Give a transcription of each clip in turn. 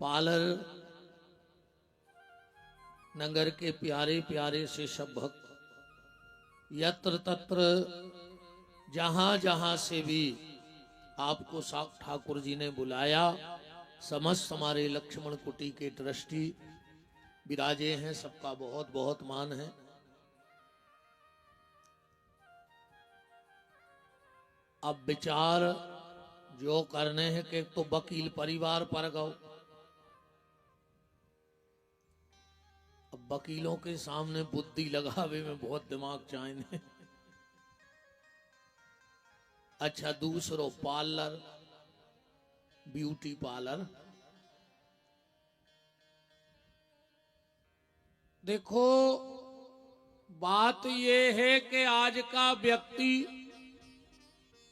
Parlour नगर के प्यारे प्यारे से सब भक्त यत्र तत्र जहां जहां से भी आपको साख ठाकुर जी ने बुलाया, समस्त हमारे लक्ष्मण कुटी के ट्रस्टी विराजे हैं, सबका बहुत बहुत मान है। अब विचार जो करने हैं कि तो वकील परिवार पर गौ, अब वकीलों के सामने बुद्धि लगावे में बहुत दिमाग चाहिए। अच्छा, दूसरो पार्लर, ब्यूटी पार्लर। देखो बात यह है कि आज का व्यक्ति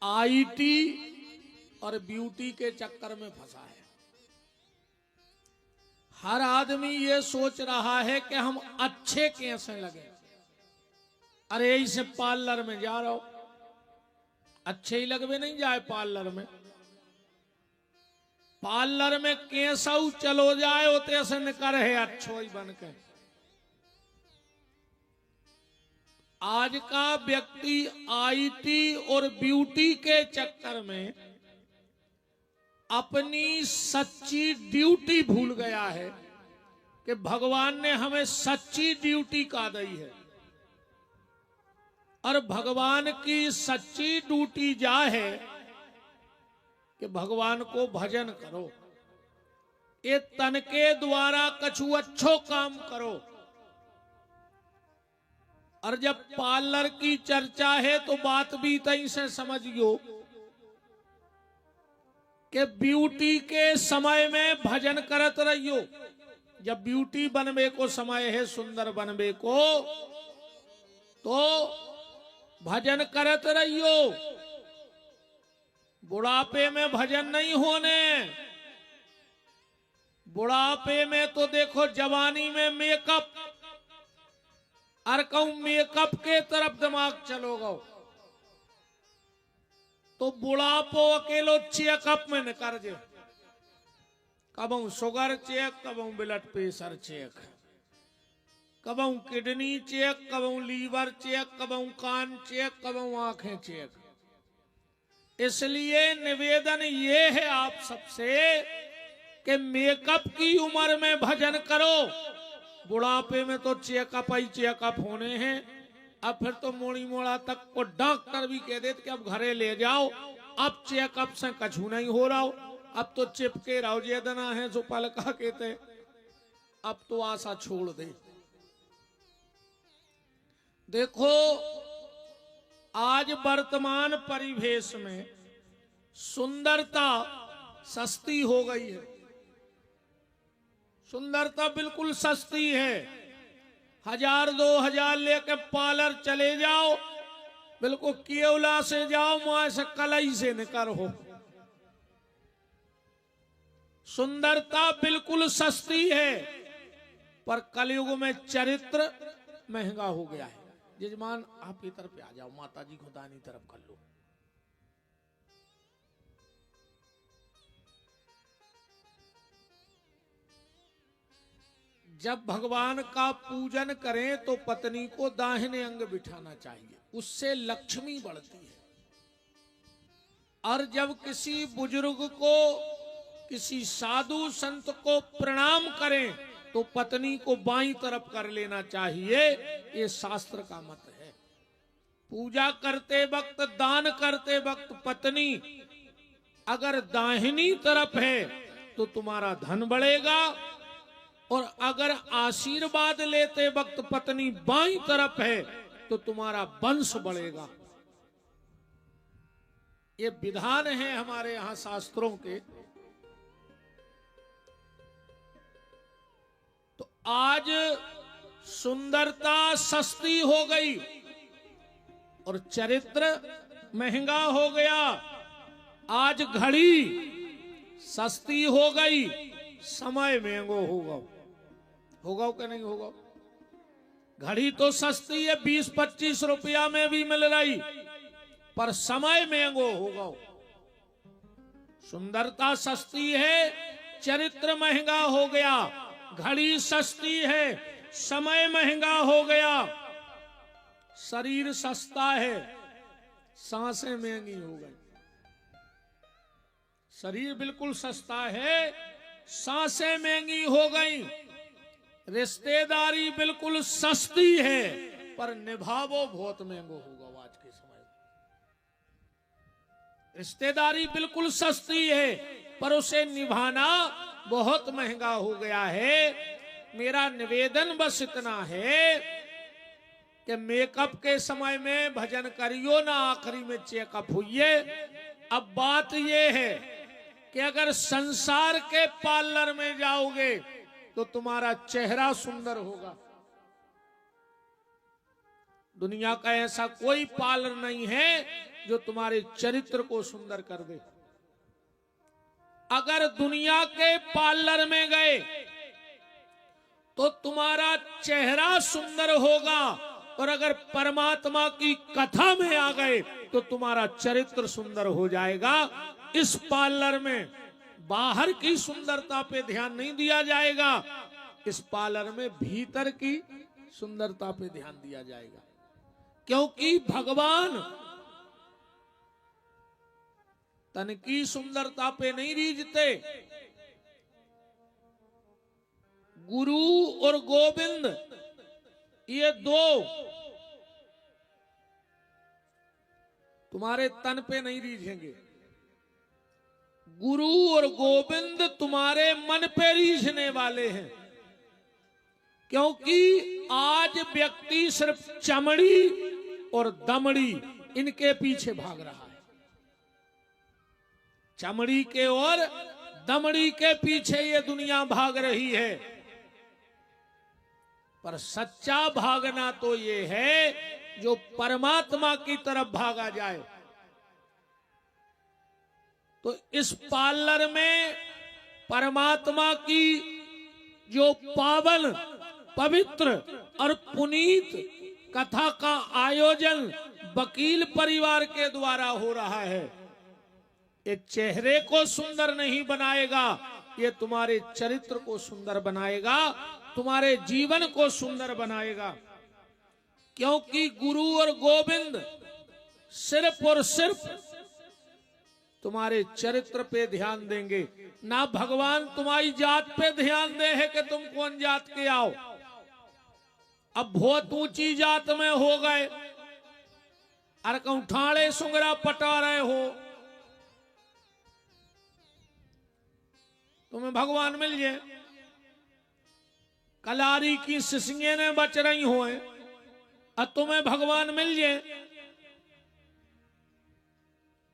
आईटी और ब्यूटी के चक्कर में फंसा है। हर आदमी ये सोच रहा है कि हम अच्छे कैसे लगे। अरे इसे पार्लर में जा रहा हो, अच्छे ही लगवे नहीं जाए पार्लर में। पार्लर में कैसा चलो जाए होते ऐसे निकर है अच्छो ही बन के। आज का व्यक्ति आईटी और ब्यूटी के चक्कर में अपनी सच्ची ड्यूटी भूल गया है कि भगवान ने हमें सच्ची ड्यूटी का दी है। और भगवान की सच्ची ड्यूटी जा है कि भगवान को भजन करो, ये तन के द्वारा कछु अच्छो काम करो। और जब पार्लर की चर्चा है तो बात भी तई से समझियो कि ब्यूटी के समय में भजन करत रहियो। जब ब्यूटी बनवे को समय है, सुंदर बनवे को, तो भजन करत रहियो। बुढ़ापे में भजन नहीं होने। बुढ़ापे में तो देखो, जवानी में मेकअप, और कहूं मेकअप के तरफ दिमाग चलोगा तो बुढ़ापो अकेलो चेकअप में निकर जे। कबहू शुगर चेक, कबहू ब्लड प्रेशर चेक, कबहू किडनी चेक, कबहू लीवर चेक, कबहू कान चेक, कबहू आंखें चेक। इसलिए निवेदन ये है आप सबसे कि मेकअप की उम्र में भजन करो। बुढ़ापे में तो चेकअप ही चेकअप होने हैं। अब फिर तो मोड़ी मोड़ा तक को डॉक्टर भी कह देते कि अब घरे ले जाओ, अब चेकअप से कछु नहीं हो रहा हो, अब तो चिपके रहो जेदना है जो पलका कहते, अब तो आशा छोड़ दे। देखो आज वर्तमान परिवेश में सुंदरता सस्ती हो गई है। सुंदरता बिल्कुल सस्ती है। 1000-2000 लेके पार्लर चले जाओ, बिल्कुल केवला से जाओ, मुआ से कलई से निकर हो। सुंदरता बिल्कुल सस्ती है, पर कलयुग में चरित्र महंगा हो गया है। यजमान आप की तरफ आ जाओ, माता जी खुदानी तरफ कर लो। जब भगवान का पूजन करें तो पत्नी को दाहिने अंग बिठाना चाहिए, उससे लक्ष्मी बढ़ती है। और जब किसी बुजुर्ग को, किसी साधु संत को प्रणाम करें तो पत्नी को बाईं तरफ कर लेना चाहिए। ये शास्त्र का मत है। पूजा करते वक्त, दान करते वक्त पत्नी अगर दाहिनी तरफ है तो तुम्हारा धन बढ़ेगा, और अगर आशीर्वाद लेते वक्त पत्नी बाईं तरफ है तो तुम्हारा वंश बढ़ेगा। ये विधान है हमारे यहां शास्त्रों के। तो आज सुंदरता सस्ती हो गई और चरित्र महंगा हो गया। आज घड़ी सस्ती हो गई, समय महंगो होगा। होगा क्या नहीं होगा? घड़ी तो सस्ती है, 20-25 रुपया में भी मिल रही, पर समय महंगो होगा। सुंदरता सस्ती है, चरित्र महंगा हो गया, घड़ी सस्ती है, समय महंगा हो गया, शरीर सस्ता है, सांसें महंगी हो गई। शरीर बिल्कुल सस्ता है, सांसें महंगी हो गई। रिश्तेदारी बिल्कुल सस्ती है, पर निभावो बहुत महंगो होगा आज के समय में। रिश्तेदारी बिल्कुल सस्ती है, पर उसे निभाना बहुत महंगा हो गया है। मेरा निवेदन बस इतना है कि मेकअप के समय में भजन करियो ना, आखिरी में चेकअप हुई। अब बात यह है कि अगर संसार के पार्लर में जाओगे तो तुम्हारा चेहरा सुंदर होगा। दुनिया का ऐसा कोई पार्लर नहीं है जो तुम्हारे चरित्र को सुंदर कर दे। अगर दुनिया के पार्लर में गए तो तुम्हारा चेहरा सुंदर होगा, और अगर परमात्मा की कथा में आ गए तो तुम्हारा चरित्र सुंदर हो जाएगा। इस पार्लर में बाहर की सुंदरता पे ध्यान नहीं दिया जाएगा, इस पार्लर में भीतर की सुंदरता पे ध्यान दिया जाएगा। क्योंकि भगवान तन की सुंदरता पे नहीं रीझते। गुरु और गोविंद ये दो तुम्हारे तन पे नहीं रीझेंगे, गुरु और गोविंद तुम्हारे मन पे रीझने वाले हैं। क्योंकि आज व्यक्ति सिर्फ चमड़ी और दमड़ी इनके पीछे भाग रहा है, चमड़ी के और दमड़ी के पीछे ये दुनिया भाग रही है। पर सच्चा भागना तो ये है जो परमात्मा की तरफ भागा जाए। तो इस पार्लर में परमात्मा की जो पावन, पवित्र और पुनीत कथा का आयोजन वकील परिवार के द्वारा हो रहा है, ये चेहरे को सुंदर नहीं बनाएगा, ये तुम्हारे चरित्र को सुंदर बनाएगा, तुम्हारे जीवन को सुंदर बनाएगा। क्योंकि गुरु और गोविंद सिर्फ और सिर्फ तुम्हारे चरित्र पे ध्यान देंगे, ना भगवान तुम्हारी जात पे ध्यान दे है कि तुम कौन जात के आओ। अब बहुत ऊंची जात में हो गए, अरे कहूं ठाणे सुंगरा पटा रहे हो, तुम्हें भगवान मिल जाए। कलारी की सिसियां ने बच रही हो, और तुम्हें भगवान मिल जाए।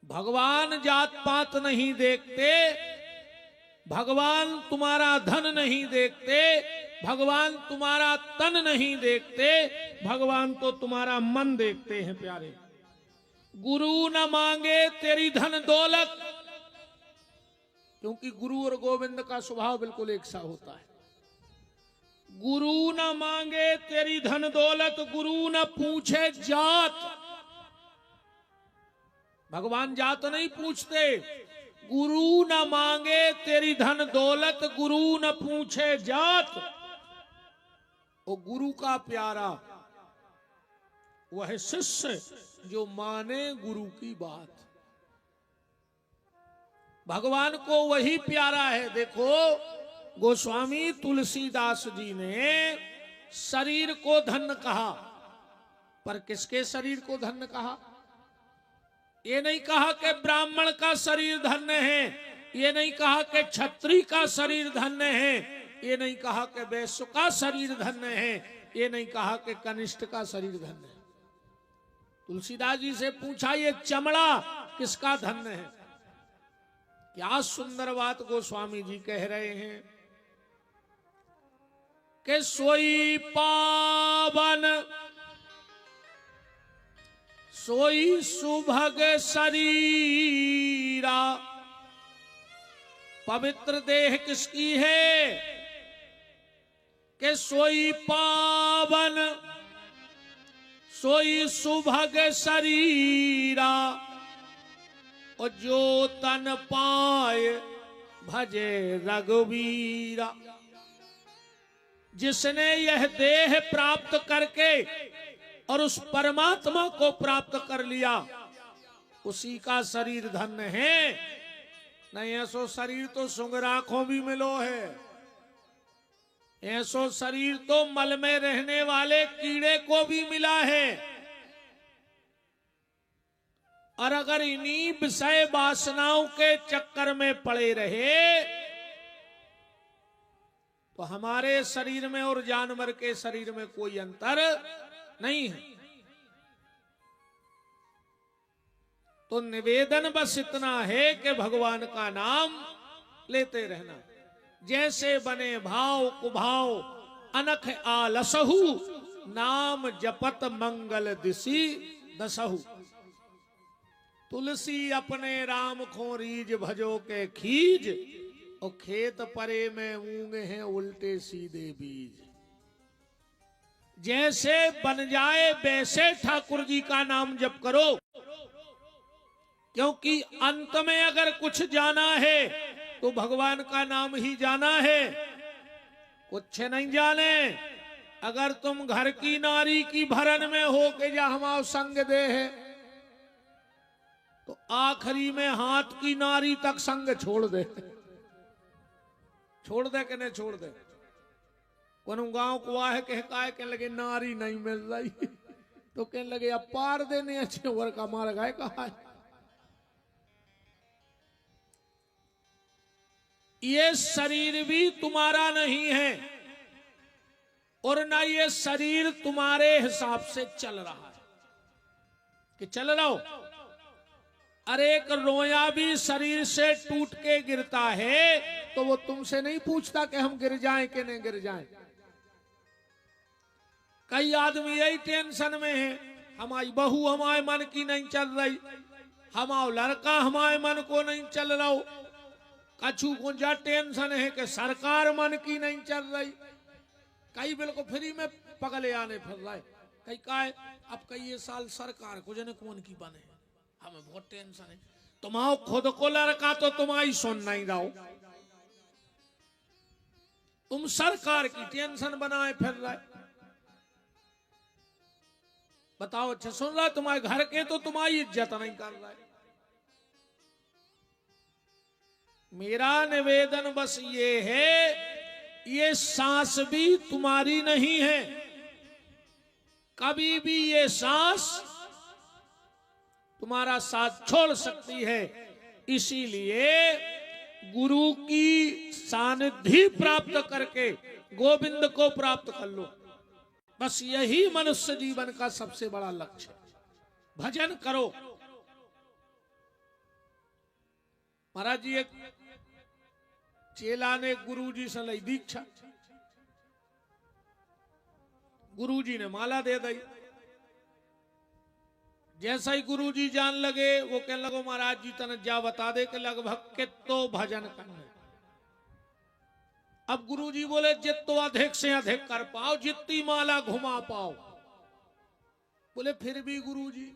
भगवान जात पात नहीं देखते, भगवान तुम्हारा धन नहीं देखते, भगवान तुम्हारा तन नहीं देखते, भगवान तो तुम्हारा मन देखते हैं प्यारे। गुरु न मांगे तेरी धन दौलत, क्योंकि गुरु और गोविंद का स्वभाव बिल्कुल एक सा होता है। गुरु न मांगे तेरी धन दौलत, गुरु न पूछे जात। भगवान जात नहीं पूछते। गुरु न मांगे तेरी धन दौलत, गुरु न पूछे जात। और गुरु का प्यारा वह शिष्य जो माने गुरु की बात। भगवान को वही प्यारा है। देखो गोस्वामी तुलसीदास जी ने शरीर को धन कहा, पर किसके शरीर को धन कहा? ये नहीं कहा कि ब्राह्मण का शरीर धन्य है, ये नहीं कहा कि क्षत्रिय का शरीर धन्य है, ये नहीं कहा कि वैश्य का शरीर धन्य है, ये नहीं कहा कि कनिष्ठ का शरीर धन्य है। तुलसीदास जी से पूछा ये चमड़ा किसका धन्य है? क्या सुंदर बात गोस्वामी जी कह रहे हैं कि सोई पावन सोई सुभग शरीरा। पवित्र देह किसकी है? कि सोई पावन सोई सुभग शरीरा। और जो तन पाए भजे रघुवीरा। जिसने यह देह प्राप्त करके और उस परमात्मा को प्राप्त कर लिया, उसी का शरीर धन्य है। नहीं ऐसो शरीर तो सुंगराखों भी मिलो है, ऐसो शरीर तो मल में रहने वाले कीड़े को भी मिला है। और अगर इन्हीं विषय वासनाओं के चक्कर में पड़े रहे तो हमारे शरीर में और जानवर के शरीर में कोई अंतर नहीं है। तो निवेदन बस इतना है कि भगवान का नाम लेते रहना। जैसे बने भाव कुभाव अनख आलसहु, नाम जपत मंगल दिशि दसहु। तुलसी अपने राम को रीज भजो के खीज, और खेत परे में मूंगे हैं उल्टे सीधे बीज। जैसे बन जाए वैसे ठाकुर जी का नाम जप करो, क्योंकि अंत में अगर कुछ जाना है तो भगवान का नाम ही जाना है, कुछ नहीं जाने। अगर तुम घर की नारी की भरन में हो के जा हमारा संग दे है, तो आखिरी में हाथ की नारी तक संग छोड़ दे। छोड़ दे कि नहीं छोड़ दे। कोनो गांव को है कहने लगे नारी नहीं मिल रही, तो कहने लगे अब पार देने अच्छे वर का मार गए कहा है। ये शरीर भी तुम्हारा नहीं है और ना ये शरीर तुम्हारे हिसाब से चल रहा है कि चल रहा हो। अरे एक रोया भी शरीर से टूट के गिरता है तो वो तुमसे नहीं पूछता कि हम गिर जाएं कि नहीं गिर जाएं। कई आदमी यही टेंशन में है, हमारी बहू हमारे मन की नहीं चल रही, हमारा लड़का हमारे मन को नहीं चल रहा हो। कछु को जा टेंशन है कि सरकार मन की नहीं चल रही। कई बिल्कुल फ्री में पगले आने फिर रहा है। कई का अब कई ये साल सरकार को जने कौन की बने, हमें बहुत टेंशन है। तुम्हारा खुद को लड़का तो तुम्हारी सुन नहीं रहो, तुम सरकार की टेंशन बनाए फिर रहा है। बताओ अच्छा सुन रहा है, तुम्हारे घर के तो तुम्हारी इज्जत नहीं कर रहा है। मेरा निवेदन बस ये है, ये सांस भी तुम्हारी नहीं है, कभी भी ये सांस तुम्हारा साथ छोड़ सकती है। इसीलिए गुरु की सानिध्य प्राप्त करके गोविंद को प्राप्त कर लो। बस यही मनुष्य जीवन का सबसे बड़ा लक्ष्य है। भजन करो। महाराज जी एक चेला ने गुरु जी से ली दीक्षा, गुरु जी ने माला दे दी। जैसा ही गुरु जी जान लगे वो कहने लगो महाराज जी तने जा बता दे कि लगभग कितो भजन करना। अब गुरु जी बोले जितो अधिक से अधिक कर पाओ, जितनी माला घुमा पाओ। बोले फिर भी गुरु जी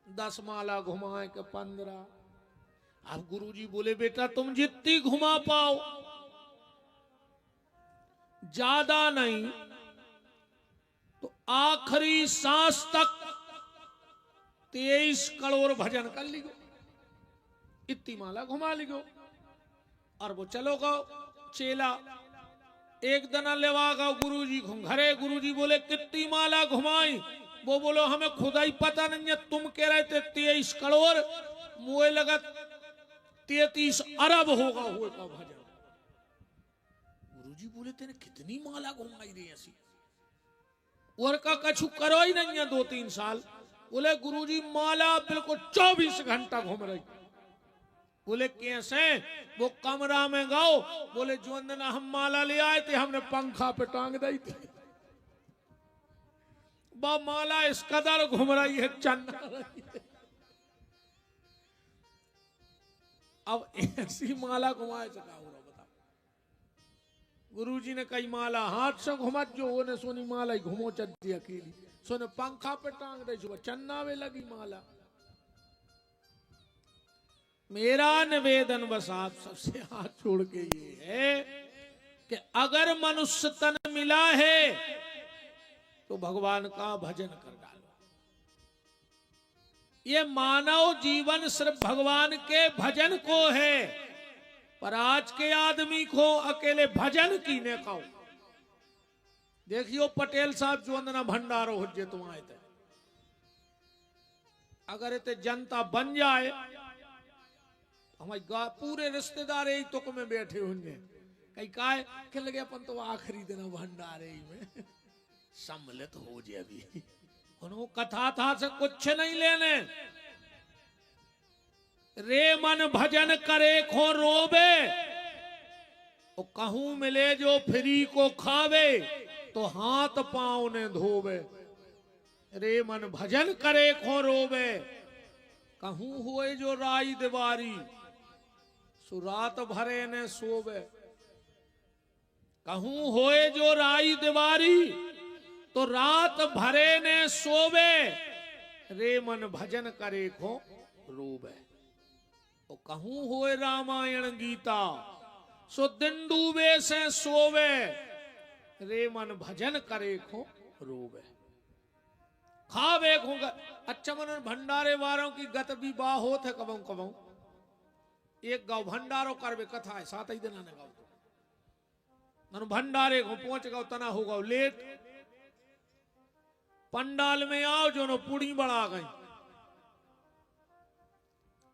10 माला घुमाए के 15। अब गुरु जी बोले बेटा तुम जितनी घुमा पाओ, ज्यादा नहीं तो आखिरी सांस तक 23 करोड़ भजन कर लियो, इतनी माला घुमा लियो। और वो चलो गो चेला एक दना लेवा गो गुरु जी घरे। गुरु जी बोले कितनी माला घुमाई? वो बोलो हमें खुदा ही पता नहीं है, तुम कह रहे थे 23 करोड़, मुझे लगा 33 अरब होगा हुए का भजन। गुरु जी बोले तेने कितनी माला घुमाई रही ऐसी, और का कछु करो ही नहीं है 2-3 साल। बोले गुरु जी माला बिल्कुल 24 घंटा घूम रही। बोले कैसे? वो कमरा में गाओ। बोले जो अंदर हम माला ले आए थे हमने पंखा पे टांग दी थी, बा माला इस कदर घूम रही है चन्ना रही है। अब ऐसी माला घुमाए चका हो रहा बताओ। गुरु जी ने कई माला हाथ से घुमत जो ओने सोनी माला ही घुमो चलती अकेली, सोने पंखा पे टांग दे सुबह चन्ना में लगी माला। मेरा निवेदन बस आप सबसे हाथ जोड़ के ये है कि अगर मनुष्य तन मिला है तो भगवान का भजन कर डालो। ये मानव जीवन सिर्फ भगवान के भजन को है, पर आज के आदमी को अकेले भजन की ने कहो। देखियो पटेल साहब जो अंदर भंडारो हो जे तुम आए थे, अगर इतने जनता बन जाए, हमारे पूरे रिश्तेदार यही तुक में बैठे होंगे, कहीं काय के लगे अपन तो आखिरी दिन भंडारे में सम्मिलित हो जाए। अभी उन्होंने कथा था से कुछ नहीं लेने। रे मन भजन करे खो रोबे, तो कहूं मिले जो फ्री को खावे, तो हाथ पांव ने धोबे। रे मन भजन करे खो रोबे, कहूं हुए जो राई दिवारी, सुरात भरे ने सोबे। कहूं होए जो राई दिवारी, तो रात भरे ने सोवे। रे मन भजन करे खो रोबे। तो कहूं होए रामायण गीता, सो दिन डूबे से सोवे। रे मन भजन करे खो रोबे। खावे खो अच्छा मन भंडारे वालों की गत भी बाह होत है कबऊ कबऊ। एक गाँव भंडारो करवे कथा है 7 ही दिन आने गाँव तो भंडारे को पहुंच गओ तना हो गओ लेट। पंडाल में आओ जो नो पुड़ी बढ़ा गई।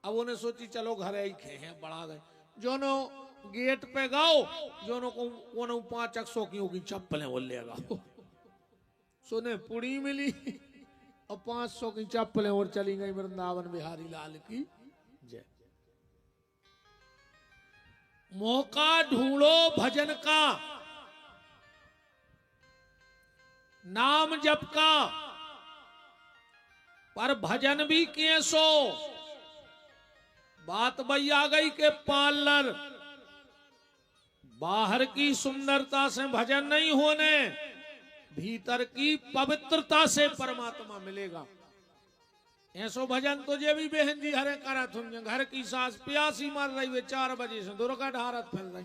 अब उन्हें सोची चलो घर ही खे हैं बढ़ा गए। जो नो गेट पे गाओ जो नो को 500 की होगी चप्पलें वो ले गाओ। सुने पुड़ी मिली और 500 की चप्पलें और चली गई। वृंदावन बिहारी लाल की जय। मौका ढूंढो भजन का, नाम जप का, पर भजन भी किए सो। बात वही आ गई के पार्लर बाहर की सुंदरता से भजन नहीं होने, भीतर की पवित्रता से परमात्मा मिलेगा। ऐसो भजन तो जे भी बहन जी हरे करा तुम घर की सास प्यासी मर रही वे 4 बजे से दुर्गा ढारत फिर रही।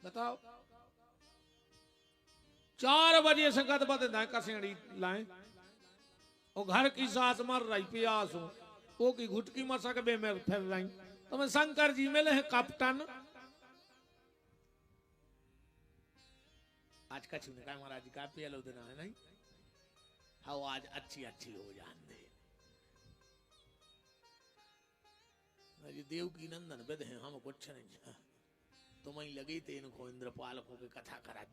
बताओ 4 बजे से गदबद कसेड़ी लाए और घर की सास मर रही प्यास हो वो की घुटकी मसकबे में फिर रही। तो मैं शंकर जी मिले हैं कैप्टन। आज का छूने का महाराज का पियालो देना है नहीं। हाँ आज अच्छी अच्छी हो जान दे। देव की नंदन बेद है हम कुछ नहीं। तुम ही लगी थे इनको इंद्रपाल को के कथा करा।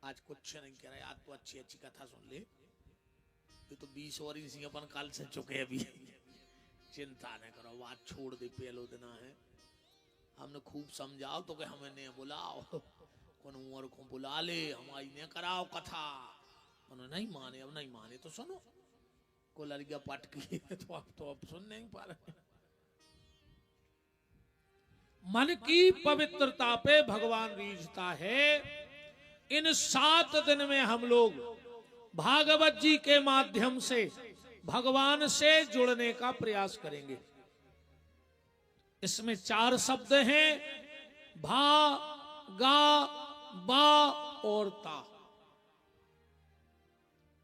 आज कुछ नहीं कह रहा। आज तो अच्छी अच्छी कथा सुन ले। ये तो 20 और इसी अपन काल से चुके अभी। चिंता न करो बात छोड़ दे पेलो देना है। हमने खूब समझाओ तो के हमें ने बुलाओ कौन उम्र को बुला ले हमारी ने कराओ कथा। उन्होंने नहीं माने। अब नहीं माने तो सुनो को लड़कियां पटकी तो अब सुन नहीं पा रहे। मन की पवित्रता पे भगवान रीझता है। इन 7 दिन में हम लोग भागवत जी के माध्यम से भगवान से जुड़ने का प्रयास करेंगे। इसमें 4 शब्द हैं भा गा बा और ता।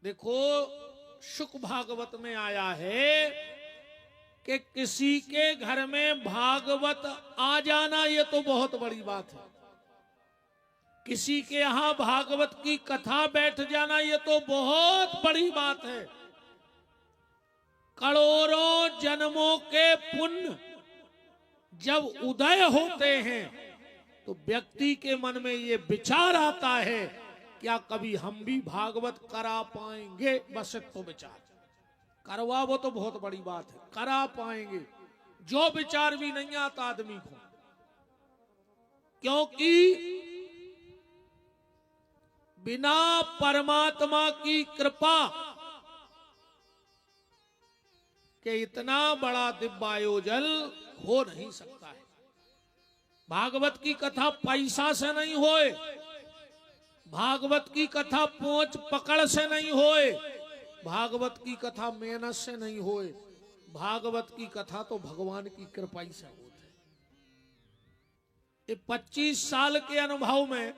देखो शुक भागवत में आया है कि किसी के घर में भागवत आ जाना ये तो बहुत बड़ी बात है। किसी के यहां भागवत की कथा बैठ जाना ये तो बहुत बड़ी बात है। करोड़ों जन्मों के पुण्य जब उदय होते हैं तो व्यक्ति के मन में ये विचार आता है क्या कभी हम भी भागवत करा पाएंगे। बस तो विचार करवा वो तो बहुत बड़ी बात है। करा पाएंगे जो विचार भी नहीं आता आदमी को, क्योंकि बिना परमात्मा की कृपा के इतना बड़ा दिव्यायोजन हो नहीं सकता है। भागवत की कथा पैसा से नहीं होए, भागवत की कथा पोंछ पकड़ से नहीं होए, भागवत की कथा मेहनत से नहीं होए, भागवत की कथा तो भगवान की कृपा ही से होती है। ये 25 साल के अनुभव में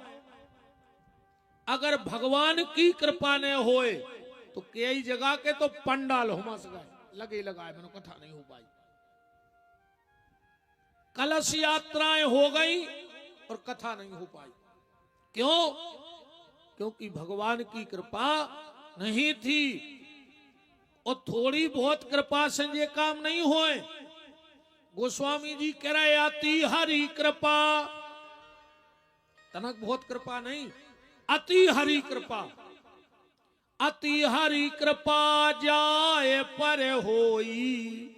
अगर भगवान की कृपा न होए तो कई जगह के तो पंडाल हुमस गए, लगे लगाए, मैंने कथा नहीं हो पाई। कलश यात्राएं हो गई और कथा नहीं हो पाई। क्यों? क्योंकि भगवान की कृपा नहीं थी। और थोड़ी बहुत कृपा से ये काम नहीं होए। गोस्वामी जी कह रहे अति हरि कृपा, तनक बहुत कृपा नहीं, अति हरि कृपा। अति हरि कृपा जाए पर होई,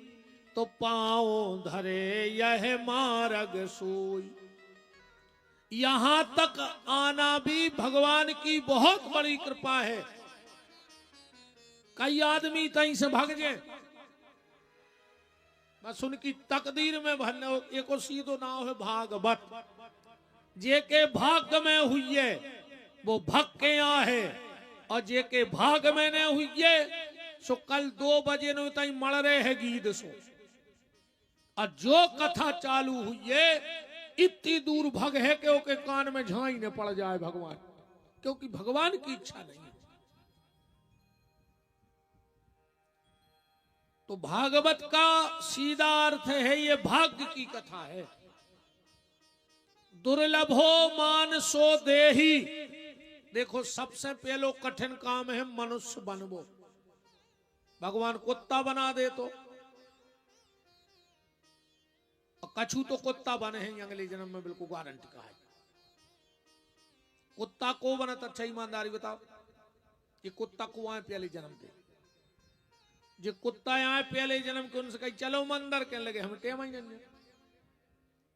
तो पांव धरे यह मार्ग सोई। यहां तक आना भी भगवान की बहुत बड़ी कृपा है। कई आदमी तहीं से भाग जाए, बस उनकी तकदीर में भरने एक सीधो ना हो भागवत। जे के भाग में हुई है वो भग के यहाँ है, और जे के भाग में न हुई है सो कल 2 बजे न तई मर रहे है गीत सो। और जो कथा चालू हुई है इतनी दूर भग है कि ओके कान में झाई न पड़ जाए भगवान, क्योंकि भगवान की इच्छा नहीं है। तो भागवत का सीधा अर्थ है ये भाग्य की कथा है। दुर्लभो मानसो देही। देखो सबसे पहलो कठिन काम है मनुष्य बनवो। भगवान कुत्ता बना दे तो, कछु तो कुत्ता बने हैं अगले जन्म में, बिल्कुल गारंटी का है। कुत्ता को बनता, अच्छा ईमानदारी बताओ, ये कुत्ता को आए पहले जन्म दे, जो कुत्ता आए पहले जन्म के उनसे कही चलो मंदिर, कहने लगे हमें टेम ही नहीं।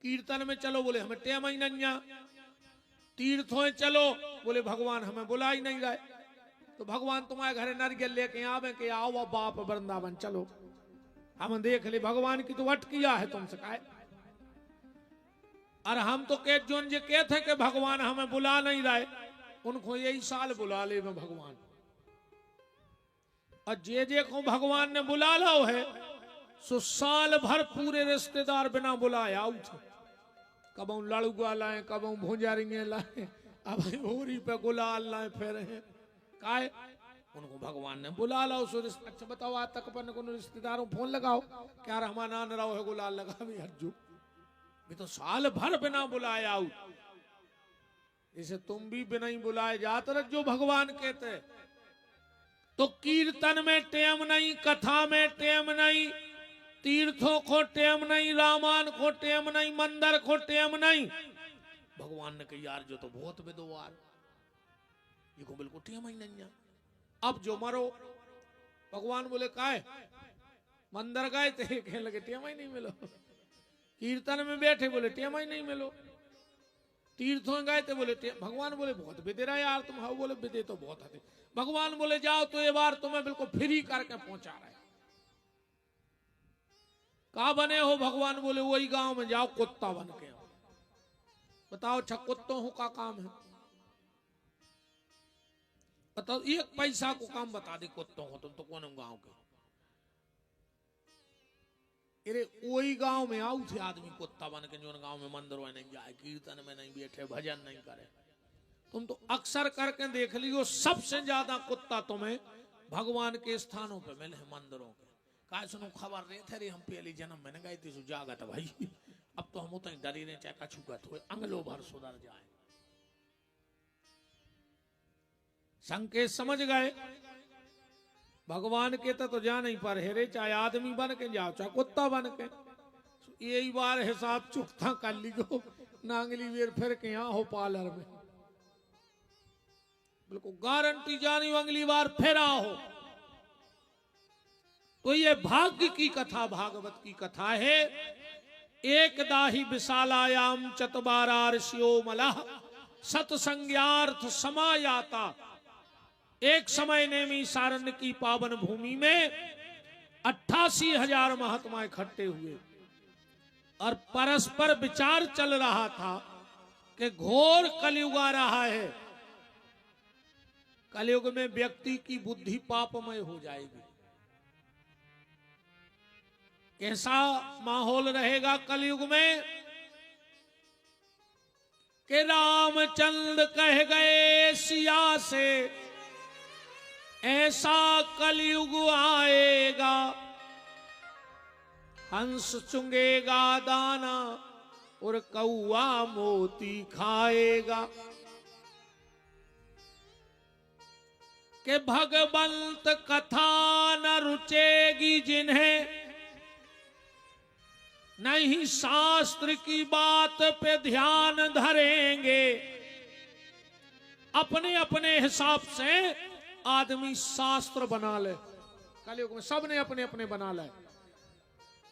कीर्तन में चलो, बोले हमें टेम ही नहीं। तीर्थों चलो, बोले भगवान हमें बुला ही नहीं रहे। तो भगवान तुम्हारे घर नारियल लेके आवे के आओ बाप वृंदावन चलो, हम देख ले भगवान की तो अटकिया है तुमसे कहे। और हम तो कह जोन जे कहते कि भगवान हमें बुला नहीं रहे, उनको यही साल बुला ले में भगवान। और जे को भगवान ने बुला लो है सो साल भर पूरे रिश्तेदार बिना बुलाए आउ थे। कबू लड़ुआ लाए, कबू भुंजारियां लाए, अब होरी पे गुलाल लाए फिर है काहे, उनको भगवान ने बुला लो सो। अच्छा बताओ आज तक अपन को रिश्तेदारों फोन लगाओ क्या हमारा नान रहो है गुलाल लगा भी हजू, भी तो साल भर बिना बुलाए आउ। इसे तुम भी बिना ही बुलाए जात जो भगवान कहते। तो कीर्तन में टेम नहीं, कथा में टेम नहीं, तीर्थों को टेम नहीं, रामायण को टेम नहीं, मंदिर को टेम नहीं। भगवान ने कही यार जो तो बहुत विद्वान, ये को बिल्कुल टेम ही नहीं है। अब जो मरो, भगवान बोले काहे मंदिर गए थे, कहने लगे टेम ही नहीं मिलो। कीर्तन में बैठे बोले टेम ही नहीं मिलो। तीर्थों गए थे बोले भगवान बोले बहुत विदेरा यार तुम हो, बोले विदे तो बहुत है। भगवान बोले जाओ तो ये बार तुम्हें बिल्कुल फ्री करके पहुंचा रहे। कहा बने हो? भगवान बोले वही गांव में जाओ कुत्ता बन के। बताओ अच्छा कुत्तों का काम है, बताओ एक पैसा को काम बता दे कुत्तों हो, तुम तो कौन गांव के? अरे वही गांव में आऊ थे आदमी कुत्ता बन के, जो गांव में मंदिर में नहीं जाए, कीर्तन में नहीं बैठे, भजन नहीं करे। तुम तो अक्सर करके देख लियो सबसे ज्यादा कुत्ता तुम्हें भगवान के स्थानों पे मिले हैं, मंदिरों के। कहा सुनो खबर नहीं थे हम पहले जन्म में गए थे जागत भाई, अब तो हम उतना डरी नहीं चाहे कछुगत हो अंगलो भर सुधर जाए। संकेत समझ गए? भगवान के तो जा नहीं पर हेरे, चाहे आदमी बन के जाओ चाहे कुत्ता बन के, यही बार हिसाब चुकता कर लियो ना अगली बेर फिर के यहाँ हो पार्लर में, बिल्कुल गारंटी जानी अगली बार फिर आओ। तो ये भाग्य की कथा भागवत की कथा है। एक दाही विशालायाम चतुबारार्ष्यो मलः सत्संज्ञार्थ समायाता। एक समय नेमी सारण्य की पावन भूमि में 88,000 महात्मा इकट्ठे हुए और परस्पर विचार चल रहा था कि घोर कलयुग आ रहा है कलयुग में व्यक्ति की बुद्धि पापमय हो जाएगी। कैसा माहौल रहेगा कलयुग में कि रामचंद्र कह गए सिया से, ऐसा कलयुग आएगा, हंस चुंगेगा दाना और कौआ मोती खाएगा। कि भगवंत कथा न रुचेगी जिन्हें, नहीं शास्त्र की बात पे ध्यान धरेंगे। अपने अपने हिसाब से आदमी शास्त्र बना ले। कलयुग में सबने अपने अपने बना ले।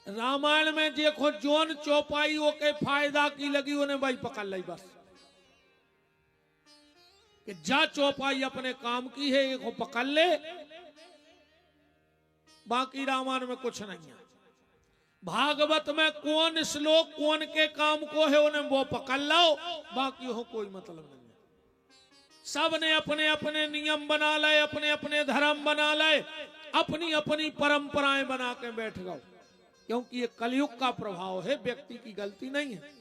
रामायण में देखो जोन चौपाई के फायदा की लगी उन्हें भाई पकड़ ली बस, कि जा चौपाई अपने काम की है एक पकड़ ले, बाकी रामायण में कुछ नहीं है। भागवत में कौन श्लोक कौन के काम को है उन्हें वो पकड़ लो, बाकी हो कोई मतलब नहीं है। सब ने अपने अपने नियम बना ले, अपने अपने धर्म बना ले, अपनी अपनी परंपराएं बना के बैठ गए, क्योंकि ये कलयुग का प्रभाव है, व्यक्ति की गलती नहीं है।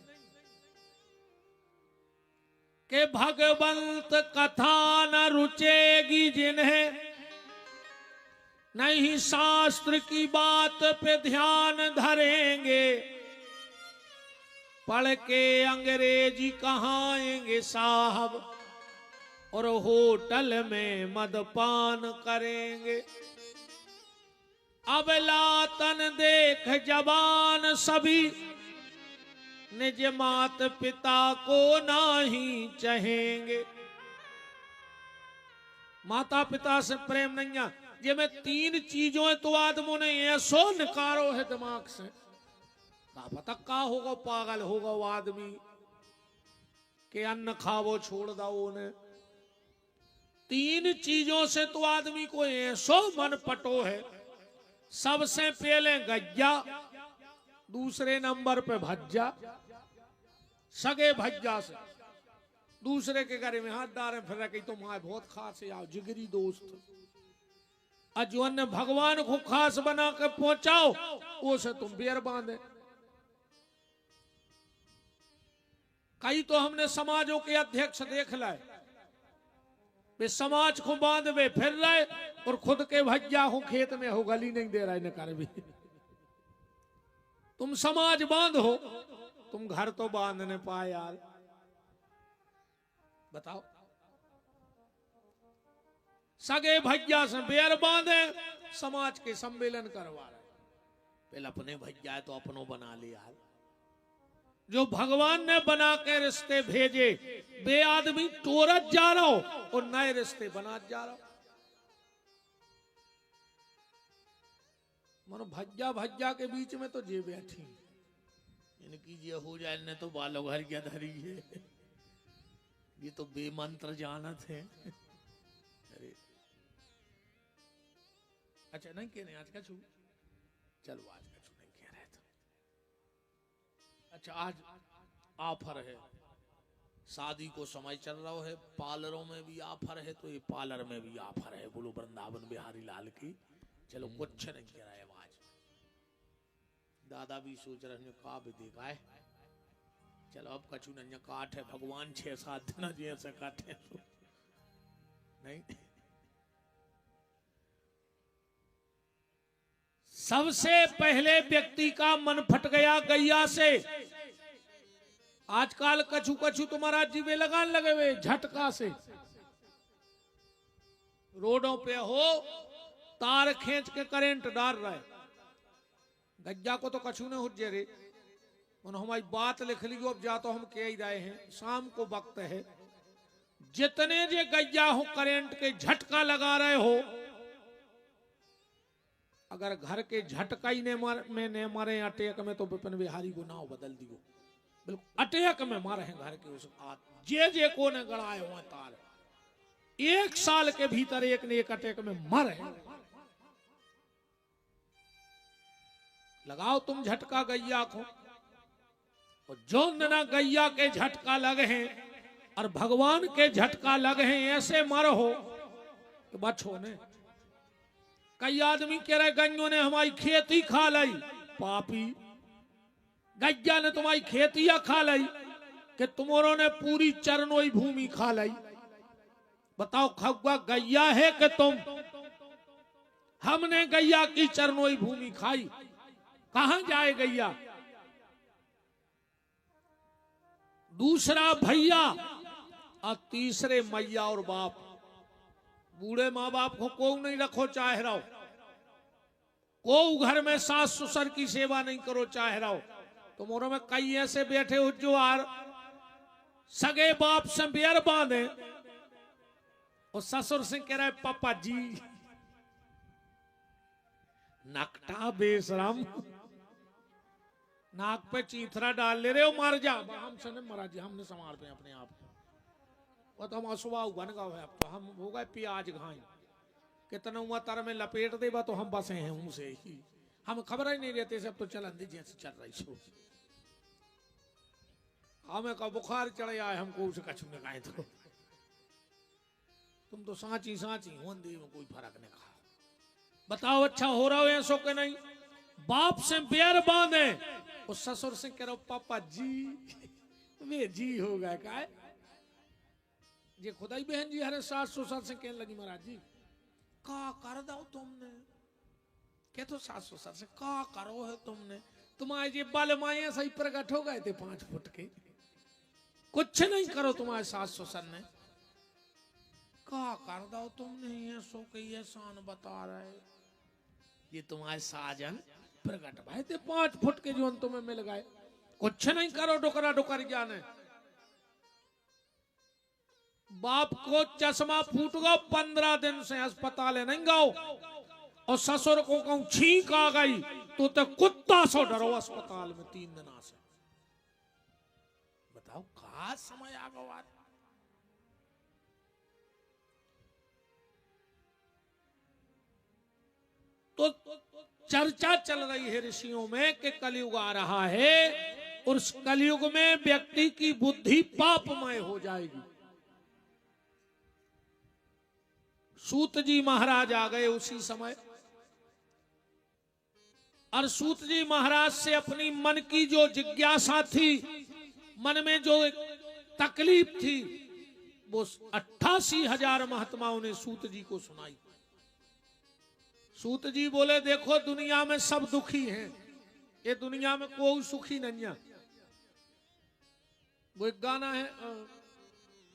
कि भगवंत कथा न रुचेगी जिन्हें, नहीं शास्त्र की बात पे ध्यान धरेंगे। पढ़ के अंग्रेजी कहाएंगे साहब और होटल में मदपान करेंगे। अब लातन देख जवान सभी, निज मात पिता को नहीं चाहेंगे। माता पिता से प्रेम नहीं है। ये में तीन चीजों तो आदमों ने ऐसो निकारो है दिमाग से, का पता का होगा, पागल होगा वो आदमी के अन्न खावो छोड़ दो ने। तीन चीजों से तो आदमी को ऐसो मन पटो है। सबसे पहले गज्जा, दूसरे नंबर पे भज्जा, सगे भज्जा से दूसरे के घर में हाथ डाले फिर रखे, तुम आए बहुत खास है, आओ जिगरी दोस्त। अजवन ने भगवान को खास बना के पहुंचाओ, वो से तुम बेर बांधे। कई तो हमने समाजों के अध्यक्ष देख लाए, वे समाज को बांधवे फिर रहे और खुद के भज्जा हो खेत में हो, गली नहीं दे रहे न कर भी। तुम समाज बांधो, तुम घर तो बांध नहीं पाए यार, बताओ। सगे भैया से बेर बांधे, समाज के सम्मेलन करवा रहे। पहले अपने भैया तो अपनों बना लिया। जो भगवान ने बना के रिश्ते भेजे, बे आदमी तोड़त जा रहा हो और नए रिश्ते बना जा रहा हो। मानो भज्जा भज्जा के बीच में तो जे बैठी, इनकी जे हो जाए ने तो बालों घर क्या धरी है, ये तो बेमंत्र जानत है। अरे अच्छा नहीं कह रहे आज का छू, चलो आज का छू नहीं कह रहे तो। अच्छा आज ऑफर है, शादी को समय चल रहा है, पार्लरों में भी ऑफर है, तो ये पार्लर में भी ऑफर है। बोलो वृंदावन बिहारी लाल की। चलो कुछ नहीं कह रहा है आज, दादा भी सोच रहे हैं का भी देखा है। चलो अब कछु नहीं काट है, भगवान 6-7 दिन जी ऐसे काटे नहीं। सबसे पहले व्यक्ति का मन फट गया गैया से। आजकल कछु कछु तुम्हारा जीवे लगान लगे हुए झटका से। रोडों पे हो तार खींच के करंट डाल रहा है, गज्जा को तो कछु नहीं हुज्जे रे। हमारी बात लिख ली, अब जा तो हम कह ही रहे हैं, शाम को वक्त है। जितने जे गैया हो करंट के झटका लगा रहे हो, अगर घर के झटका ही ने मारे अटैक में, तो विपिन बिहारी को नाव बदल दियो। बिल्कुल अटैक में मारे हैं घर के उस जे को ने गड़ाए हुए तार, 1 साल के भीतर एक ने एक अटैक में मर है। लगाओ तुम झटका गैया को, और जो ना गैया के झटका लगे हैं और भगवान के झटका लगे हैं, ऐसे मर हो तो बच्चों ने कई आदमी कह रहे गैयों ने हमारी खेती खा ली, पापी गैया ने तुम्हारी खेतियां खा ली कि तुम्हारों ने पूरी चरनोई भूमि खा ली। बताओ खगुआ गैया है कि तुम? हमने गैया की चरनोई भूमि खाई, कहां जाए गैया? दूसरा भैया और तीसरे मैया और बाप। बूढ़े माँ बाप को नहीं रखो चाहे रहो, को घर में सास ससुर की सेवा नहीं करो चाहे रहो। तुम्हारों में कई ऐसे बैठे हो जो आर सगे बाप से बेर बांधे और ससुर से कह रहे पापा जी। नकटा बेशरम, नाक पे चीथरा डाल ले रहे हो, मर जा। हमसे नहीं मरा जी, हमने संभाल पे अपने आप वो तो हम सुबह बन गए है, अब तो हम हो गए प्याज घाई कितना हुआ तर में लपेट देगा तो हम बसे हैं उनसे ही, हम खबर ही नहीं रहते सब तो चलन दीजिए चल रही सो। हमें का बुखार चढ़ आए हमको उसे कछु ने कहे तो तुम तो सांची सांची होंदी में कोई फर्क नहीं कहा। बताओ अच्छा हो रहा हो सो के नहीं? बाप से बैर बांधे और ससुर से कह रहे पापा जी, वे जी हो गए का जी खुदाई बहन जी हरे सास ससुर से कहने लगी महाराज जी का कर दो तुमने? क्या तो सास ससुर से का करो है तुमने? तुम्हारे जी बाल माए सही प्रकट हो गए थे 5 फुट के, कुछ नहीं करो तुम्हारे सास ससुर ने। का कर दो तुमने? ये सो के ये शान बता रहे, ये तुम्हारे साजन प्रकट भाई थे 5 फुट के जो तुम्हें मिल गए, कुछ नहीं करो डुकरा डुकर जाने। बाप को चश्मा फूट गो 15 दिन से अस्पताल नहीं गाओ और ससुर को कहूं छींक आ गई तो कुत्ता सो डरो अस्पताल में 3 दिन से। बताओ कहा समय आ गया। तो चर्चा चल रही है ऋषियों में कि कलयुग आ रहा है और उस कलयुग में व्यक्ति की बुद्धि पापमय हो जाएगी। सूत जी महाराज आ गए उसी समय और सूत जी महाराज से अपनी मन की जो जिज्ञासा थी, मन में जो तकलीफ थी, वो 88,000 महात्माओं ने सूत जी को सुनाई। सूत जी बोले देखो दुनिया में सब दुखी हैं, ये दुनिया में कोई सुखी नहीं है। वो एक गाना है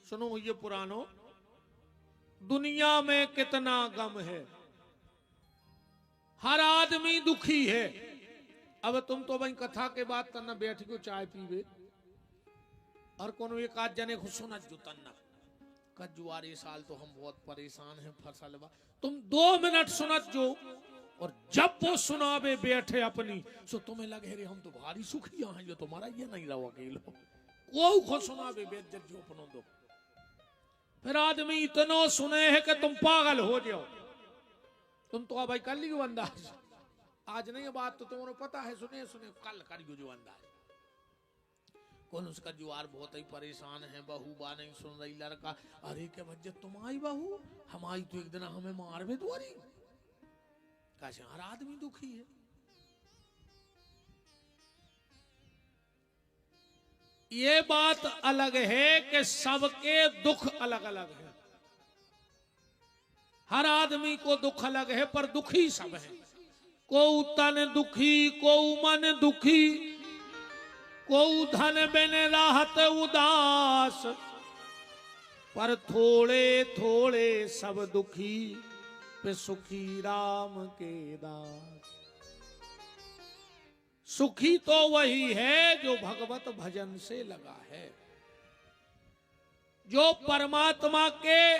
सुनो ये पुरानो, दुनिया में कितना गम है, हर आदमी दुखी है। अब तुम तो भाई कथा के बाद तना बैठ को चाय पीवे और कोनो एक आध जने को सुना जो तन्ना कजुआरे साल तो हम बहुत परेशान हैं फसल बा, तुम 2 मिनट सुनत जो और जब वो सुनावे बैठे अपनी सो तुम्हें लगे रे हम तो भारी सुखिया हैं, जो तुम्हारा ये नहीं रहो अकेलो को सुनावे बैठ जो अपनों दो। फिर आदमी इतना सुने है कि तुम पागल हो जाओ। तुम तो भाई कर लियो अंदाज, आज नहीं बात तो तुम्हें पता है, सुने सुने कल करियो जो अंदाज। कौन उसका जुआर बहुत ही परेशान है, बहू बा नहीं सुन रही, लड़का अरे क्या बच्चे तुम्हारी बहू हमारी तो एक दिन हमें मार में दुआरी। कैसे हर आदमी दुखी है। ये बात अलग है कि सबके दुख अलग अलग है, हर आदमी को दुख अलग है पर दुखी सब है। को तन दुखी, को मन दुखी, को धन बिन राहत उदास, पर थोड़े थोड़े सब दुखी पे सुखी राम के दास। सुखी तो वही है जो भगवत भजन से लगा है, जो परमात्मा के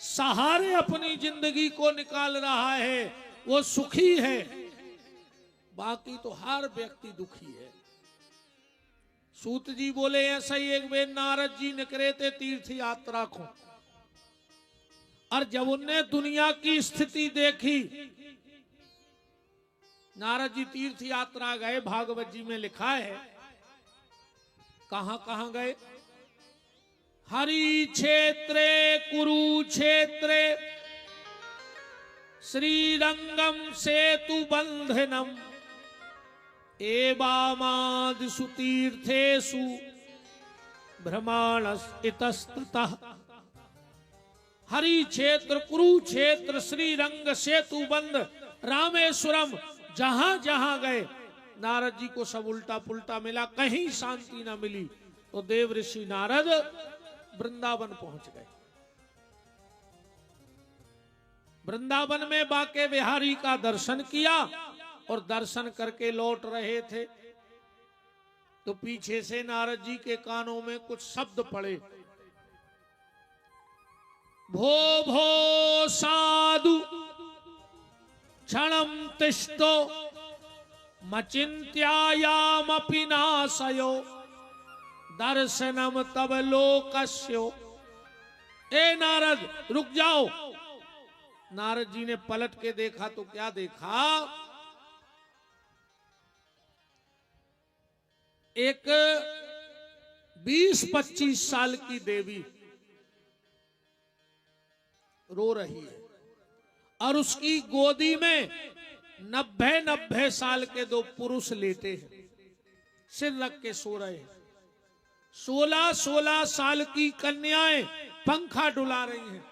सहारे अपनी जिंदगी को निकाल रहा है वो सुखी है। बाकी तो हर व्यक्ति दुखी है। सूत जी बोले ऐसा ही एक बेर नारद जी निकले थे तीर्थ यात्रा को, और जब उनने दुनिया की स्थिति देखी, नारद जी तीर्थ यात्रा गए, भागवत जी में लिखा है कहां कहां गए, हरि क्षेत्रे कुरुक्षेत्रे श्रीरंगम सेतु बंधनम एवामादिषु तीर्थेषु भ्रमाणस इतस्ततः। हरि क्षेत्र, कुरुक्षेत्र, श्रीरंग, सेतु बंध, रामेश्वरम, जहां जहां गए नारद जी को सब उल्टा पुल्टा मिला, कहीं शांति न मिली। तो देव ऋषि नारद वृंदावन पहुंच गए। वृंदावन में बाके बिहारी का दर्शन किया और दर्शन करके लौट रहे थे तो पीछे से नारद जी के कानों में कुछ शब्द पड़े। भो भो साधु क्षणम तिष्ठो मचिन्त्यायामपि नाशयो दर्शनम तब लोकस्यो। ए नारद रुक जाओ। नारद जी ने पलट के देखा तो क्या देखा, एक 20-25 साल की देवी रो रही है और उसकी गोदी में 90 साल के 2 पुरुष लेटे हैं, सिर रख के सो रहे हैं। 16 साल की कन्याएं पंखा डुला रही हैं।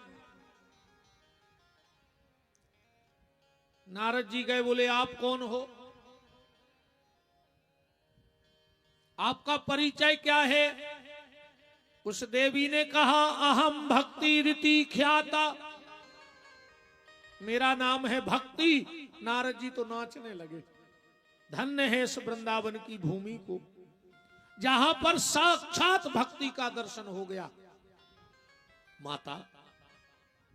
नारद जी गए, बोले आप कौन हो, आपका परिचय क्या है। उस देवी ने कहा अहम भक्ति रीति ख्याता, मेरा नाम है भक्ति। नारद जी तो नाचने लगे। धन्य है इस वृंदावन की भूमि को जहां पर साक्षात भक्ति का दर्शन हो गया। माता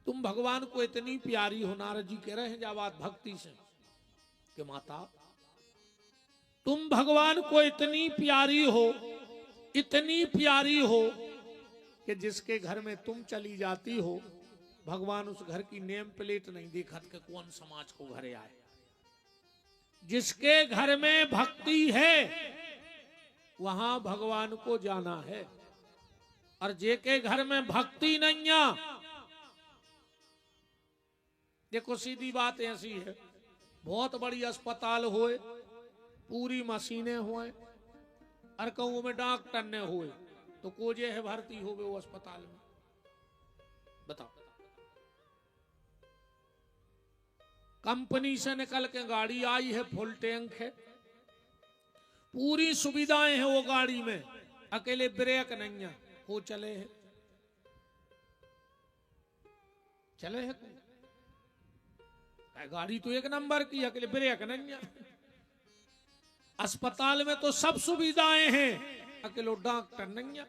तुम भगवान को इतनी प्यारी हो। नारद जी कह रहे हैं जब बात भक्ति से कि माता तुम भगवान को इतनी प्यारी हो, इतनी प्यारी हो कि जिसके घर में तुम चली जाती हो भगवान उस घर की नेम प्लेट नहीं देखत के कौन समाज को घरे आए। जिसके घर में भक्ति है वहां भगवान को जाना है, और जेके घर में भक्ति नहीं है, देखो सीधी बात ऐसी है, बहुत बड़ी अस्पताल होए, पूरी मशीनें हुए और कहूं में डॉक्टर ने हुए तो कोजे है भर्ती हो गए वो अस्पताल में। बताओ, कंपनी से निकल के गाड़ी आई है, फुल टैंक है, पूरी सुविधाएं हैं वो गाड़ी में, अकेले ब्रेक नहीं है, वो चले है गाड़ी तो एक नंबर की, अकेले ब्रेक नहीं है। अस्पताल में तो सब सुविधाएं हैं, अकेले डॉक्टर नहीं है।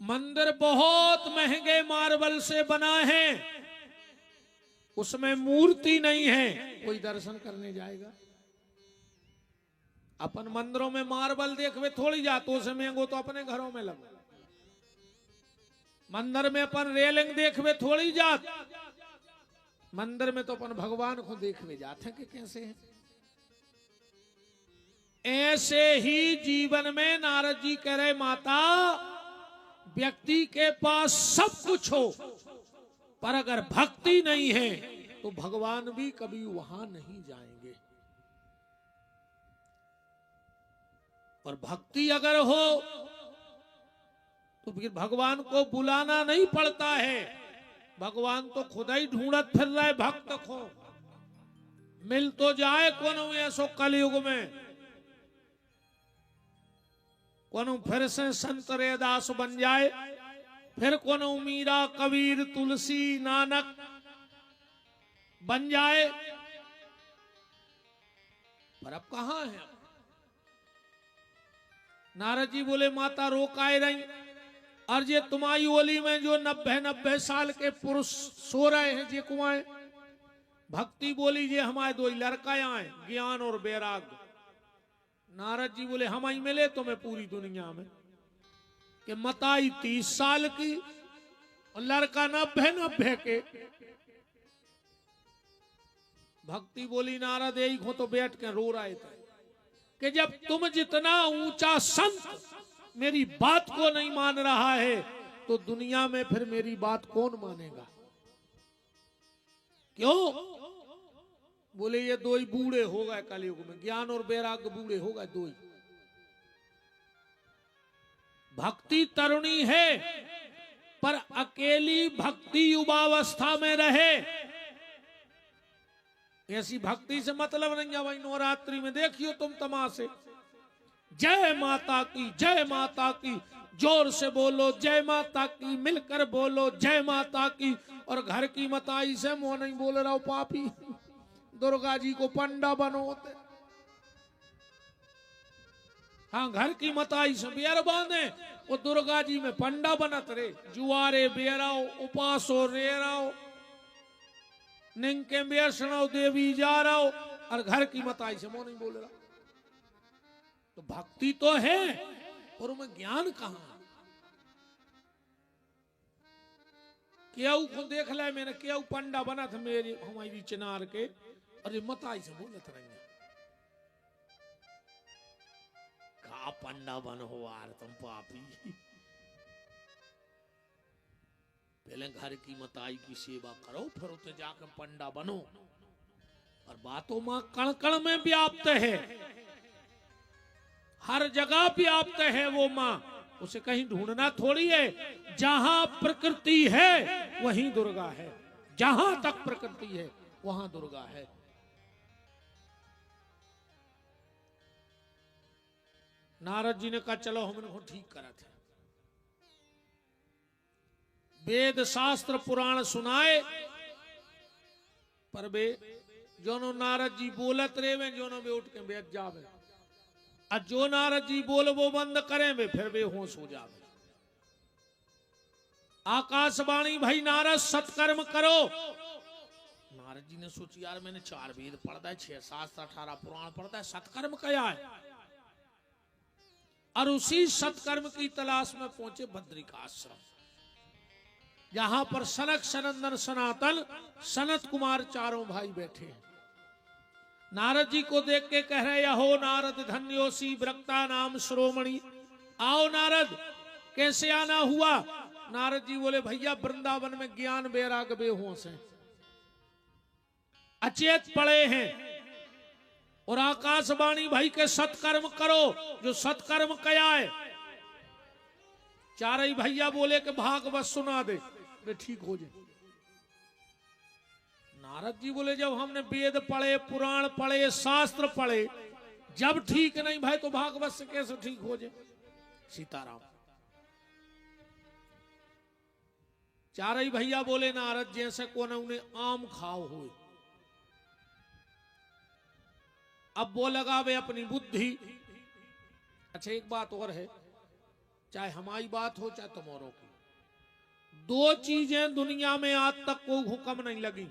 मंदिर बहुत महंगे मार्बल से बना है, उसमें मूर्ति नहीं है, कोई दर्शन करने जाएगा। अपन मंदिरों में मार्बल देखवे थोड़ी जातो, उसे महंगो तो अपने घरों में लगो। मंदिर में अपन रेलिंग देखवे थोड़ी जात, मंदिर में तो अपन भगवान को देखवे जाते कि कैसे है। ऐसे ही जीवन में नारद जी कह रहे माता व्यक्ति के पास सब कुछ हो पर अगर भक्ति नहीं है तो भगवान भी कभी वहां नहीं जाएंगे। और भक्ति अगर हो तो फिर भगवान को बुलाना नहीं पड़ता है, भगवान तो खुद ही ढूंढत फिर रहे भक्त को। मिल तो जाए कोनो ऐसो कलयुग में, कोनो फिर से संत रैदास बन जाए, फिर कोनो मीरा कबीर तुलसी नानक बन जाए, पर अब कहां है। नारद जी बोले माता रोकाए रही, और ये तुम्हारी ओली में जो 90 साल के पुरुष सो रहे हैं जे कुआं, भक्ति बोली ये हमारे 2 लड़का आए, ज्ञान और वैराग। नारद जी बोले हम ही मिले तुम्हें पूरी दुनिया में कि मताई 30 साल की और लड़का 90 के। भक्ति बोली नारद यही को तो बैठ के रो रहे थे कि जब तुम जितना ऊंचा संत मेरी बात को नहीं मान रहा है तो दुनिया में फिर मेरी बात कौन मानेगा। क्यों? बोले ये दो ही बूढ़े हो गए कलयुग में, ज्ञान और वैराग्य बूढ़े हो गए दो ही। भक्ति तरुणी है, पर अकेली भक्ति युवावस्था में रहे। ऐसी भक्ति से मतलब नहीं है। भाई नवरात्रि में देखियो तुम तमाशे, जय माता की, जय माता की, जोर से बोलो जय माता की, मिलकर बोलो जय माता की, और घर की मताई से मुंह नहीं बोल रहा हो पापी, दुर्गा जी को पंडा बनो होते। हाँ, घर की मताई से बेर बांधे, वो दुर्गा जी में पंडा बनत रे, जुआरे बेराओ, उपासो रेराओ, निंके बेसणो देवी जा रहा हो, और घर की मताई से मुंह नहीं बोल रहा। तो भक्ति तो है, और उनमें ज्ञान कहां? केऊ को देख ले मैंने, केऊ पंडा बना था मेरी हमारी चिनार के, और ये मताई से बोलत रहेंगे का पंडा बन हो यार तुम पापी। पहले घर की मताई की सेवा करो, फिर उसे जाकर पंडा बनो। और बातों मां कण कण में व्याप्त है, हर जगह व्याप्त है वो मां, उसे कहीं ढूंढना थोड़ी है। जहां प्रकृति है वहीं दुर्गा है, जहां तक प्रकृति है वहां दुर्गा है। नारद जी ने कहा चलो हम इनको ठीक करा थे। वेद शास्त्र पुराण सुनाए, पर वे जोनो नारद जी बोलत रे वे जोनो वे उठ के बैठ जावे, और जो नारद जी बोल वो बंद करें वे फिर बेहोश हो जावे। आकाशवाणी भाई नारद सत्कर्म करो। नारद जी ने सोची यार मैंने 4 वेद पढ़ता है, 6 शास्त्र 18 पुराण पढ़ता है, सत्कर्म क्या है? और उसी सत्कर्म की तलाश में पहुंचे बद्रिकाश्रम, जहां पर सनक सनंदन सनातन सनत कुमार चारों भाई बैठे हैं। नारद जी को देख के कह रहे हो नारद धन्योसी व्रक्ता नाम श्रोमणी। आओ नारद, कैसे आना हुआ? नारद जी बोले भैया वृंदावन में ज्ञान वैराग्य बेहोश हैं, अचेत पड़े हैं, और आकाशवाणी भाई के सत्कर्म करो। जो सत्कर्म क्या है? चार ही भैया बोले कि भागवत सुना दे, वे ठीक हो जाए। नारद जी बोले जब हमने वेद पढ़े, पुराण पढ़े, शास्त्र पढ़े, जब ठीक नहीं भाई तो भागवत से कैसे ठीक हो जाए? सीताराम। चार ही भैया बोले नारद जैसे कोने उन्हें आम खाओ हुए। अब वो लगावे अपनी बुद्धि। अच्छा एक बात और है, चाहे हमारी बात हो चाहे तुम्हारों की, 2 चीजें दुनिया में आज तक कोई हुक्म नहीं लगी।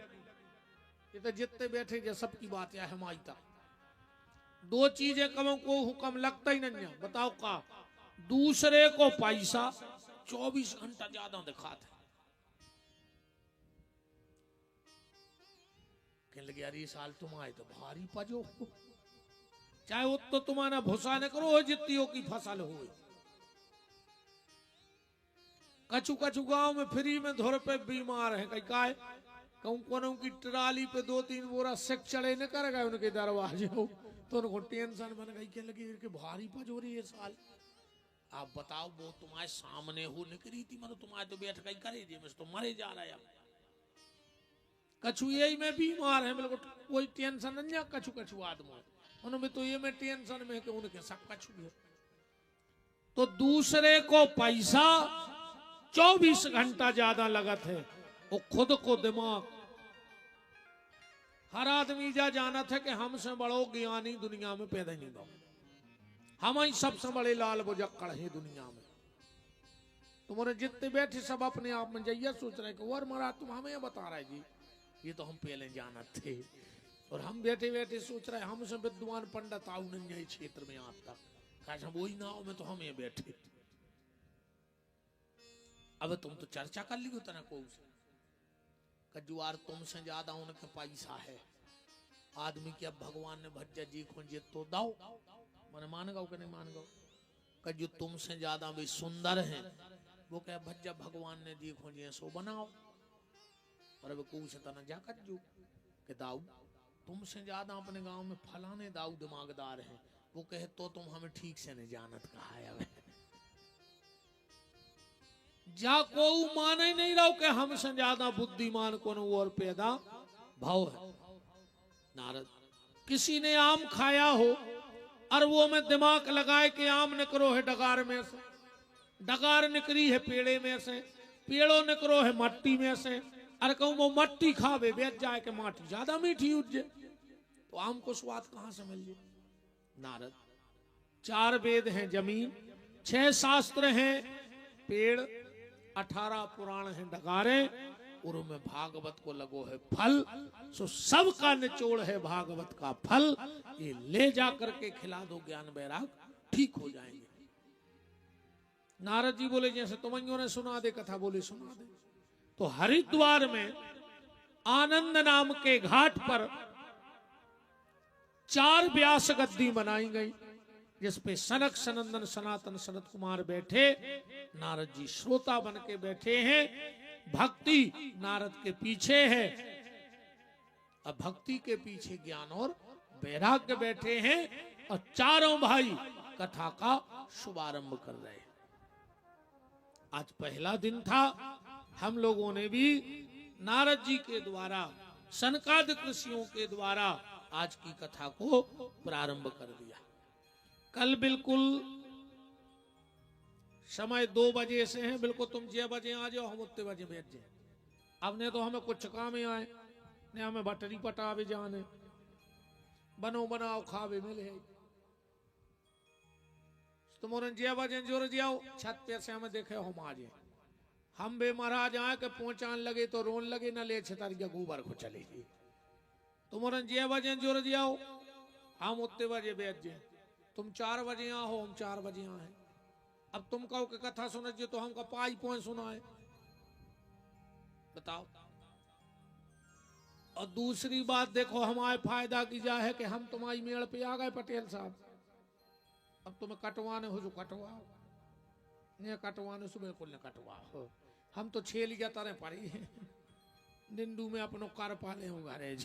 ये तो जितने बैठे जो सबकी बात है हमारी तक 2 चीजें कम को हुक्म लगता ही नहीं है। बताओ का? दूसरे को पैसा 24 घंटा ज्यादा दिखाते। कहने लगे यार ये साल तुम आए तो भारी पजो, चाहे वो तो तुम्हारा भूसा न करो जितनी की फसल हो। कछु कछु गांव में फ्री में धोर पे बीमार है, कहीं का कहूं कोनों की ट्राली पे 2-3 बोरा सेक चढ़े न कर गए उनके दरवाजे हो, तो उनको टेंशन बन गई। कहने लगी कि भारी पजो रही है साल। आप बताओ वो तुम्हारे सामने हो निकली थी, मतलब तुम्हारे तो बैठ गई करे जी मैं तो मरे जा रहा है। कछु यही में बीमार है, मेरे को कोई टेंशन नहीं है। कछु कछु आदमी उनमें तो ये में टेंशन में कि उनके सब कछु है। तो दूसरे को पैसा 24 घंटा ज्यादा लगत है, वो खुद को दिमाग। हर आदमी जा जाना था कि हमसे बड़ो ज्ञानी दुनिया में पैदा नहीं हुआ, हम ही सबसे बड़े लाल बुजक्कड़ है दुनिया में। तुम्हारे जितने बैठे सब अपने आप में जाइए सोच रहे कि और मरा तुम हमें बता रहे जी, ये तो हम पहले जाना थे। और हम बैठे बैठे सोच रहे हमसे विद्वान पंडित आऊ नहीं है क्षेत्र में आज तक, काश हम वही नाव में तो हमें बैठे। अब तुम तो चर्चा कर ली होता ना को कजुआर तुमसे ज्यादा उनके पैसा है। आदमी की अब भगवान ने भज्जा जी खोजे तो दाओ, मैंने मान गाओ कि नहीं मान गाओ। कजू तुमसे ज्यादा भी सुंदर है, वो कह भज्जा भगवान ने जी खोजे सो बनाओ। और अब को से तना जा कजू कि दाऊद तुमसे ज्यादा अपने गांव में फलाने दाऊद दिमागदार हैं। वो कहे तो तुम हमें ठीक से नहीं जानत कहा है। जा को माने नहीं रहो कि हमसे ज्यादा बुद्धिमान कौन और पैदा भाव है। नारद किसी ने आम खाया हो और वो में दिमाग लगाए कि आम निकरो है डगार में से, डगार निकरी है पेड़े में से, पेड़ो निकरो है मट्टी में से, अरे कहूं वो मट्टी खावे बेच जाए कि माटी ज्यादा मीठी उठे तो आम को स्वाद कहां से मिल जाए। नारद 4 वेद हैं जमीन, 6 शास्त्र हैं पेड़, 18 पुराण हैं डगारे, और में भागवत को लगो है फल। सो सबका निचोड़ है भागवत का फल। ये ले जा करके खिला दो ज्ञान वैराग ठीक हो जाएंगे। नारद जी बोले जैसे तुमइयों ने सुना दे कथा, बोले सुना दे। तो हरिद्वार में आनंद नाम के घाट पर 4 व्यास गद्दी बनाई गई, जिसपे सनक सनंदन सनातन सनत कुमार बैठे। नारद जी श्रोता बन के बैठे हैं, भक्ति नारद के पीछे है। अब भक्ति के पीछे ज्ञान और वैराग्य बैठे हैं और चारों भाई कथा का शुभारंभ कर रहे हैं। आज पहला दिन था, हम लोगों ने भी नारद जी के द्वारा सनकादिक ऋषियों के द्वारा आज की कथा को प्रारंभ कर दिया। कल बिल्कुल समय 2 बजे से है, बिल्कुल तुम 6 बजे आ जाओ, हम उतने बजे बैठ जाए। अब ने तो हमें कुछ काम में आए ने हमें बटरी पटावे जाने, बनो बनाओ खावे मिले। तुम 6 बजे जोर जाओ छत पे से हमें देखे हम आ जाए। हम बे महाराज आए के पहुंचान लगे तो रोन लगे न ले छतर गोबर को चले गए। तुम 6 बजे जोर जाओ, हम उतने बजे बैठ जाए। तुम 4 बजे आओ, हम 4 बजे आए। अब तुम कहो कि कथा सुनजिए तो हमका पाई पॉइंट सुनाए, बताओ। और दूसरी बात देखो, हमारे फायदा की जा है कि हम तुम्हारी मेड़ पे आ गए पटेल साहब। अब तुम्हें कटवाने हो जो कटवाओ, नहीं कटवाने से बिल्कुल नहीं कटवाओ। हम तो 6 लिया तरह पड़ी है निंदू में अपनो कर पाले हो घरे।